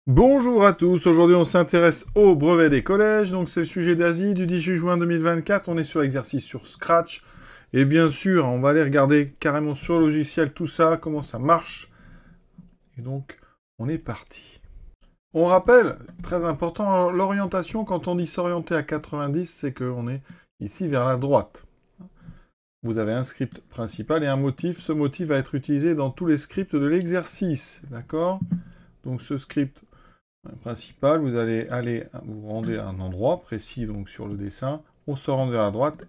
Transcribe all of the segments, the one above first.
Bonjour à tous, aujourd'hui on s'intéresse au brevet des collèges, donc c'est le sujet d'Asie du 18 juin 2024, on est sur l'exercice sur Scratch, et bien sûr on va aller regarder carrément sur le logiciel tout ça, comment ça marche, et donc on est parti. On rappelle, très important, l'orientation, quand on dit s'orienter à 90, c'est qu'on est ici vers la droite. Vous avez un script principal et un motif, ce motif va être utilisé dans tous les scripts de l'exercice, d'accord? Donc ce script principal, vous allez vous rendez à un endroit précis donc sur le dessin, on se rend vers la droite,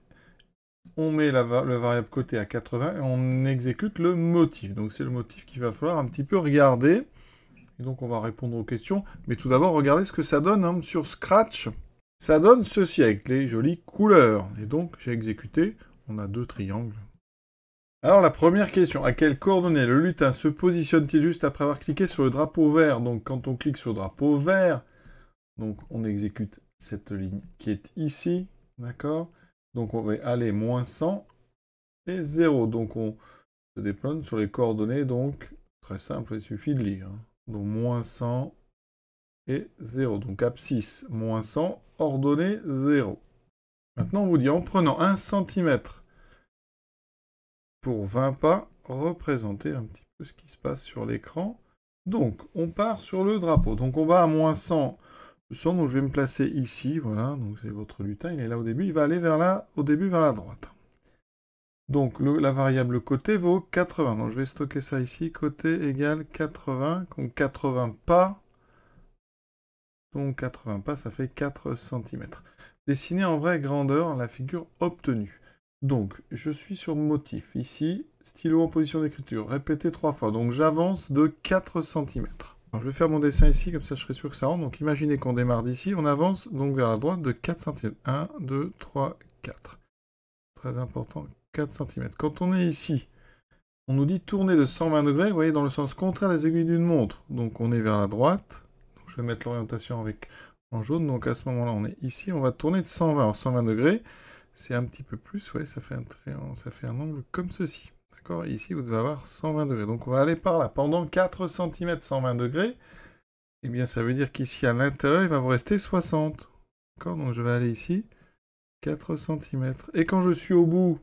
on met le variable côté à 80 et on exécute le motif. Donc c'est le motif qu'il va falloir un petit peu regarder. Et donc on va répondre aux questions, mais tout d'abord regardez ce que ça donne sur Scratch. Ça donne ceci avec les jolies couleurs. Et donc j'ai exécuté, on a deux triangles. Alors la première question, à quelles coordonnées le lutin se positionne-t-il juste après avoir cliqué sur le drapeau vert? Donc quand on clique sur le drapeau vert, donc on exécute cette ligne qui est ici, d'accord? Donc on va aller moins 100 et 0. Donc on se déplace sur les coordonnées, donc très simple, il suffit de lire. Donc moins 100 et 0. Donc abscisse, moins 100, ordonnée 0. Maintenant on vous dit en prenant 1 cm pour 20 pas, représenter un petit peu ce qui se passe sur l'écran. Donc on part sur le drapeau. Donc on va à moins 100. Donc je vais me placer ici, voilà, donc c'est votre lutin, il est là au début, il va aller au début vers la droite. Donc la variable côté vaut 80, donc je vais stocker ça ici, côté égale 80, donc 80 pas, donc 80 pas, ça fait 4 cm. Dessiner en vraie grandeur la figure obtenue. Donc je suis sur motif, ici, stylo en position d'écriture, répété 3 fois, donc j'avance de 4 cm. Alors, je vais faire mon dessin ici, comme ça je serai sûr que ça rentre. Donc imaginez qu'on démarre d'ici, on avance donc vers la droite de 4 cm. 1, 2, 3, 4. Très important, 4 cm. Quand on est ici, on nous dit tourner de 120 degrés, vous voyez, dans le sens contraire des aiguilles d'une montre. Donc on est vers la droite. Donc, je vais mettre l'orientation en jaune. Donc à ce moment-là, on est ici, on va tourner de 120. Alors 120 degrés, c'est un petit peu plus, ouais, ça fait un angle comme ceci. D'accord? Et ici, vous devez avoir 120 degrés. Donc on va aller par là. Pendant 4 cm, 120 degrés, eh bien, ça veut dire qu'ici, à l'intérieur, il va vous rester 60. D'accord? Donc, je vais aller ici, 4 cm. Et quand je suis au bout,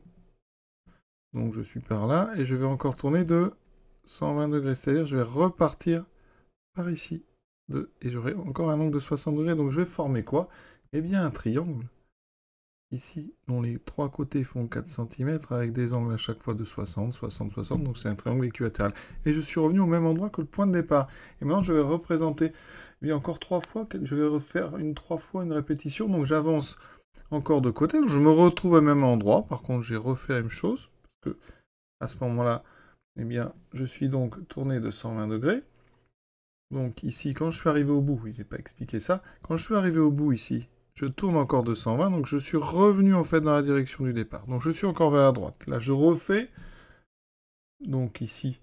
donc je suis par là, et je vais encore tourner de 120 degrés. C'est-à-dire, je vais repartir par ici. Et j'aurai encore un angle de 60 degrés. Donc, je vais former quoi? Eh bien, un triangle. Ici, dont les trois côtés font 4 cm, avec des angles à chaque fois de 60, 60, 60. Donc, c'est un triangle équilatéral. Et je suis revenu au même endroit que le point de départ. Et maintenant, je vais représenter bien encore 3 fois, je vais refaire 3 fois une répétition, donc j'avance encore de côté, donc je me retrouve au même endroit, par contre j'ai refait la même chose, parce que à ce moment-là, eh bien, je suis donc tourné de 120 degrés, donc ici, quand je suis arrivé au bout, il n'est pas expliqué ça, quand je suis arrivé au bout ici, je tourne encore de 120, donc je suis revenu en fait dans la direction du départ, donc je suis encore vers la droite, là je refais, donc ici,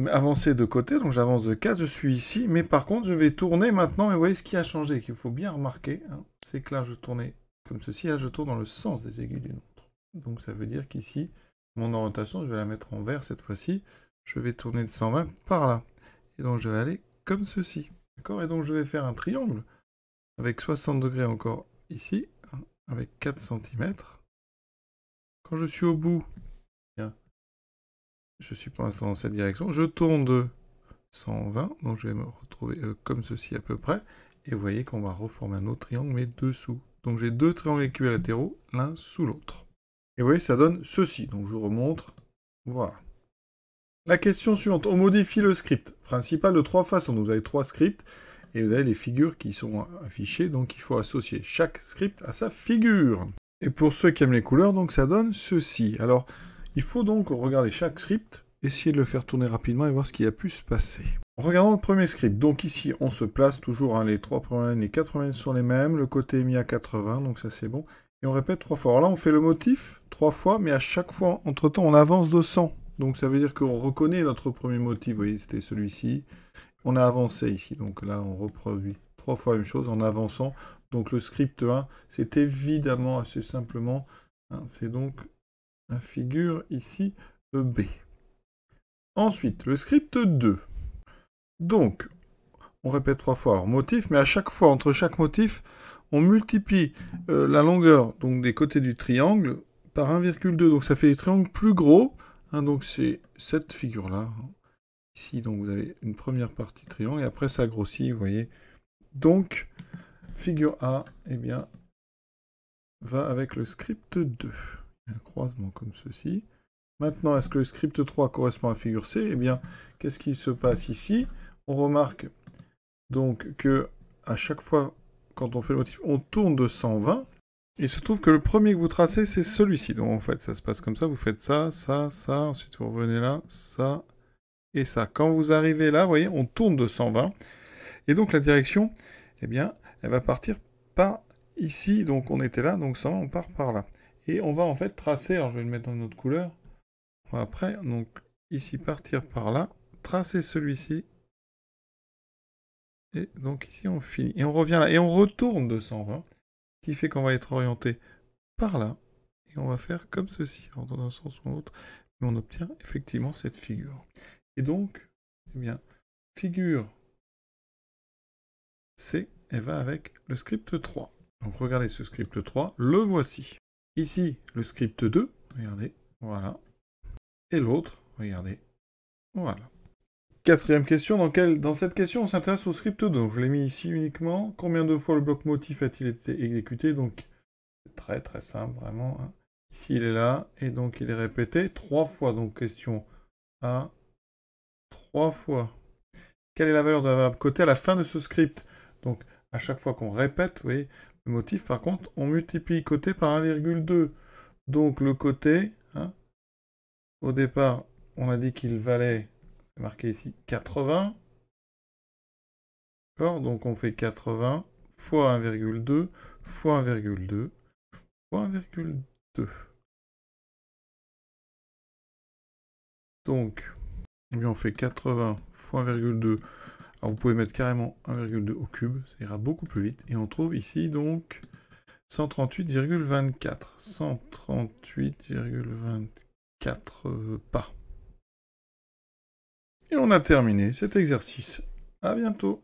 avancer de côté, donc j'avance de 4, je suis ici, mais par contre je vais tourner maintenant, et vous voyez ce qui a changé, qu'il faut bien remarquer, hein, c'est que là je tournais comme ceci, là je tourne dans le sens des aiguilles d'une montre. Donc ça veut dire qu'ici, mon orientation, je vais la mettre en vert cette fois-ci, je vais tourner de 120 par là, et donc je vais aller comme ceci, d'accord? Et donc je vais faire un triangle, avec 60 degrés encore ici, hein, avec 4 cm. Quand je suis au bout, bien, je suis pour l'instant dans cette direction, je tourne de 120, donc je vais me retrouver comme ceci à peu près, et vous voyez qu'on va reformer un autre triangle, mais dessous. Donc j'ai deux triangles équilatéraux, l'un sous l'autre. Et vous voyez, ça donne ceci, donc je vous remontre, voilà. La question suivante, on modifie le script principal de 3 façons, donc vous avez 3 scripts, et vous avez les figures qui sont affichées, donc il faut associer chaque script à sa figure. Et pour ceux qui aiment les couleurs, donc ça donne ceci. Alors, il faut donc regarder chaque script, essayer de le faire tourner rapidement et voir ce qui a pu se passer. Regardons le premier script. Donc ici, on se place toujours, hein, les 3 premières lignes, les 4 premières lignes sont les mêmes, le côté est mis à 80, donc ça c'est bon. Et on répète 3 fois. Alors là, on fait le motif 3 fois, mais à chaque fois, entre-temps, on avance de 100. Donc ça veut dire qu'on reconnaît notre premier motif. Vous voyez, c'était celui-ci. On a avancé ici, donc là, on reproduit 3 fois la même chose en avançant. Donc le script 1, c'est évidemment assez simplement, hein, c'est donc la figure ici B. Ensuite, le script 2. Donc, on répète 3 fois. Alors, motif, mais à chaque fois, entre chaque motif, on multiplie la longueur donc, des côtés du triangle par 1,2. Donc, ça fait des triangles plus gros. Hein, donc, c'est cette figure-là. Ici, donc, vous avez une première partie triangle, et après, ça grossit, vous voyez. Donc, figure A, eh bien, va avec le script 2. Un croisement comme ceci. Maintenant, est-ce que le script 3 correspond à figure C? Eh bien, qu'est-ce qui se passe ici? On remarque donc que à chaque fois, quand on fait le motif, on tourne de 120. Il se trouve que le premier que vous tracez, c'est celui-ci. Donc en fait, ça se passe comme ça. Vous faites ça, ça, ça. Ensuite, vous revenez là, ça et ça. Quand vous arrivez là, vous voyez, on tourne de 120. Et donc la direction, eh bien, elle va partir par ici. Donc on était là, donc 120, on part par là. Et on va en fait tracer, alors je vais le mettre dans une autre couleur. Après, donc ici, partir par là, tracer celui-ci. Et donc ici, on finit. Et on revient là. Et on retourne de 120. Qui fait qu'on va être orienté par là. Et on va faire comme ceci. Alors dans un sens ou l'autre. Mais on obtient effectivement cette figure. Et donc, eh bien, figure C, elle va avec le script 3. Donc regardez ce script 3. Le voici. Ici, le script 2. Regardez. Voilà. Et l'autre, regardez. Voilà. Quatrième question, dans cette question, on s'intéresse au script 2. Donc, je l'ai mis ici uniquement. Combien de fois le bloc motif a-t-il été exécuté? Donc, c'est très très simple, vraiment. Hein. Ici, il est là, et donc il est répété 3 fois. Donc, question A, 3 fois. Quelle est la valeur de la variable côté à la fin de ce script? Donc, à chaque fois qu'on répète, vous voyez, le motif, par contre, on multiplie côté par 1,2. Donc, le côté, hein, au départ, on a dit qu'il valait... marqué ici 80. D'accord? Donc on fait 80 fois 1,2 fois 1,2 fois 1,2. Donc, eh bien, on fait 80 fois 1,2. Alors vous pouvez mettre carrément 1,2 au cube, ça ira beaucoup plus vite. Et on trouve ici donc 138,24. 138,24 pas. Et on a terminé cet exercice. À bientôt.